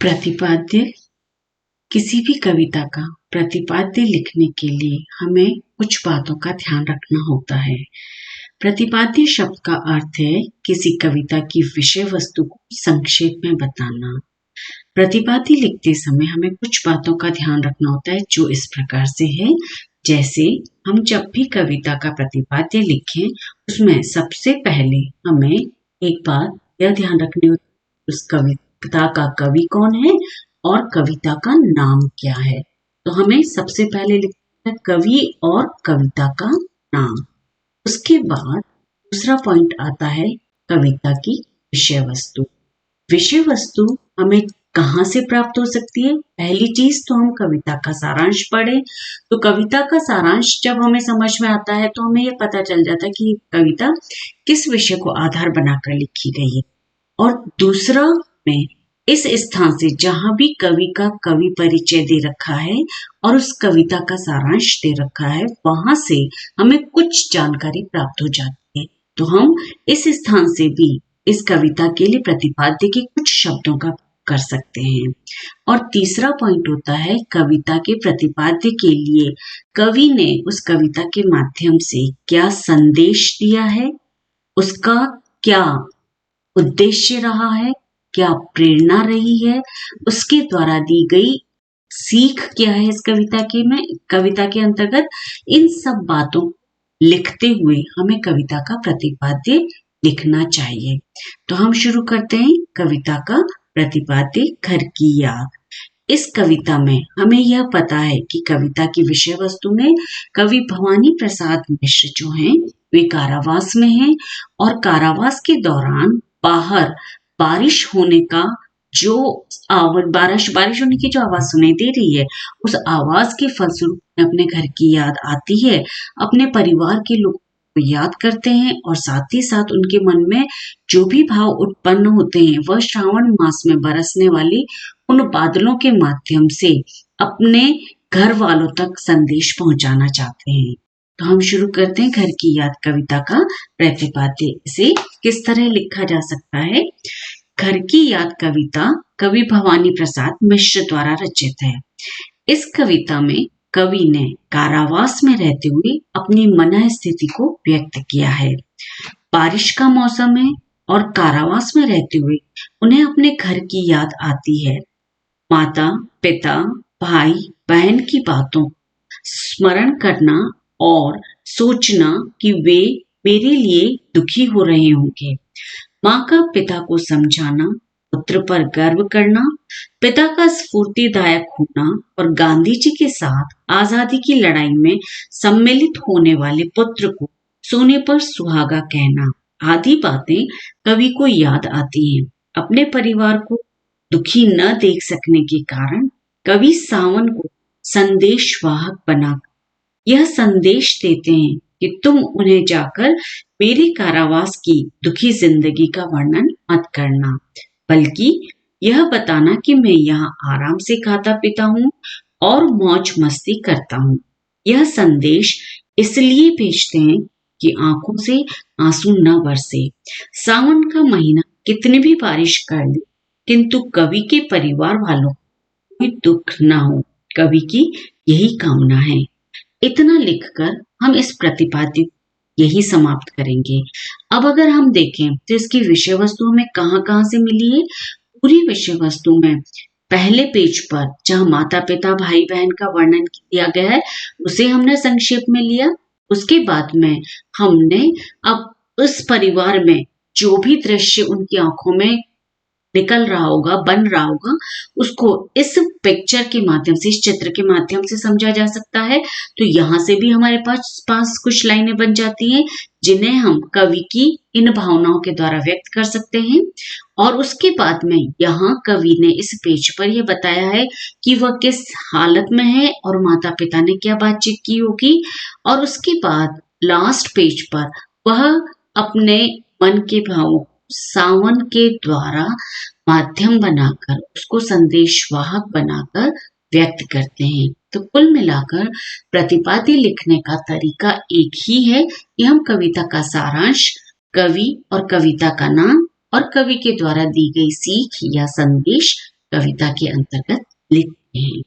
प्रतिपाद्य। किसी भी कविता का प्रतिपाद्य लिखने के लिए हमें कुछ बातों का ध्यान रखना होता है। प्रतिपाद्य शब्द का अर्थ है किसी कविता की विषय वस्तु को संक्षेप में बताना। प्रतिपाद्य लिखते समय हमें कुछ बातों का ध्यान रखना होता है जो इस प्रकार से है। जैसे हम जब भी कविता का प्रतिपाद्य लिखें उसमें सबसे पहले हमें एक बात यह ध्यान रखनी होती है उस कविता का कवि कौन है और कविता का नाम क्या है। तो हमें सबसे पहले लिखना है कवि और कविता का नाम। उसके बाद दूसरा पॉइंट आता है कविता की विषय वस्तु। विषय वस्तु हमें कहाँ से प्राप्त हो सकती है? पहली चीज तो हम कविता का सारांश पढ़ें। तो कविता का सारांश जब हमें समझ में आता है तो हमें यह पता चल जाता है कि कविता किस विषय को आधार बनाकर लिखी गई है। और दूसरा में इस स्थान से जहां भी कवि का कवि परिचय दे रखा है और उस कविता का सारांश दे रखा है वहां से हमें कुछ जानकारी प्राप्त हो जाती है। तो हम इस स्थान से भी इस कविता के लिए प्रतिपाद्य के कुछ शब्दों का कर सकते हैं। और तीसरा पॉइंट होता है कविता के प्रतिपाद्य के लिए कवि ने उस कविता के माध्यम से क्या संदेश दिया है, उसका क्या उद्देश्य रहा है, क्या प्रेरणा रही है, उसके द्वारा दी गई सीख क्या है इस कविता के अंतर्गत। इन सब बातों लिखते हुए हमें कविता का प्रतिपाद्य लिखना चाहिए। तो हम शुरू करते हैं कविता का प्रतिपाद्य घर की याद। इस कविता में हमें यह पता है कि कविता की विषय वस्तु में कवि भवानी प्रसाद मिश्र जो हैं वे कारावास में हैं और कारावास के दौरान बाहर बारिश होने का जो बारिश होने की जो आवाज सुनाई दे रही है उस आवाज के फलस्वरूप अपने घर की याद आती है, अपने परिवार के लोगों को याद करते हैं और साथ ही साथ उनके मन में जो भी भाव उत्पन्न होते हैं वह श्रावण मास में बरसने वाली उन बादलों के माध्यम से अपने घर वालों तक संदेश पहुंचाना चाहते हैं। तो हम शुरू करते हैं घर की याद कविता का प्रतिपाद्य। इसे किस तरह लिखा जा सकता है? घर की याद कविता कवि भवानी प्रसाद मिश्र द्वारा रचित है। इस कविता में कवि ने कारावास में रहते हुए अपनी मन स्थिति को व्यक्त किया है। बारिश का मौसम है और कारावास में रहते हुए उन्हें अपने घर की याद आती है। माता, पिता, भाई, बहन की बातों स्मरण करना और सोचना कि वे मेरे लिए दुखी हो रहे होंगे। माँ का पिता को समझाना, पुत्र पर गर्व करना, पिता का स्फूर्तिदायक होना और गांधी जी के साथ आजादी की लड़ाई में सम्मिलित होने वाले पुत्र को सोने पर सुहागा कहना आदि बातें कवि को याद आती हैं। अपने परिवार को दुखी न देख सकने के कारण कवि सावन को संदेशवाहक बनाकर यह संदेश देते हैं कि तुम उन्हें जाकर मेरे कारावास की दुखी जिंदगी का वर्णन मत करना, बल्कि यह बताना कि मैं यहाँ आराम से खाता पीता हूँ और मौज मस्ती करता हूँ। यह संदेश इसलिए भेजते हैं कि आंखों से आंसू न बरसे। सावन का महीना कितनी भी बारिश कर ले किंतु कवि के परिवार वालों को कोई दुख न हो, कवि की यही कामना है। इतना लिखकर हम इस प्रतिपाद्य यही समाप्त करेंगे। अब अगर हम देखें तो इसकी विषय वस्तु हमें कहाँ से मिली है। पूरी विषय वस्तु में पहले पेज पर जहाँ माता पिता भाई बहन का वर्णन किया गया है उसे हमने संक्षेप में लिया। उसके बाद में हमने अब उस परिवार में जो भी दृश्य उनकी आंखों में निकल रहा होगा, बन रहा होगा, उसको इस पिक्चर के माध्यम से, इस चित्र के माध्यम से समझा जा सकता है। तो यहाँ से भी हमारे पास कुछ लाइनें बन जाती हैं जिन्हें हम कवि की इन भावनाओं के द्वारा व्यक्त कर सकते हैं। और उसके बाद में यहाँ कवि ने इस पेज पर यह बताया है कि वह किस हालत में है और माता पिता ने क्या बातचीत की होगी। और उसके बाद लास्ट पेज पर वह अपने मन के भावों सावन के द्वारा माध्यम बनाकर उसको संदेशवाहक बनाकर व्यक्त करते हैं। तो कुल मिलाकर प्रतिपाद्य लिखने का तरीका एक ही है कि हम कविता का सारांश, कवि और कविता का नाम और कवि के द्वारा दी गई सीख या संदेश कविता के अंतर्गत लिखते हैं।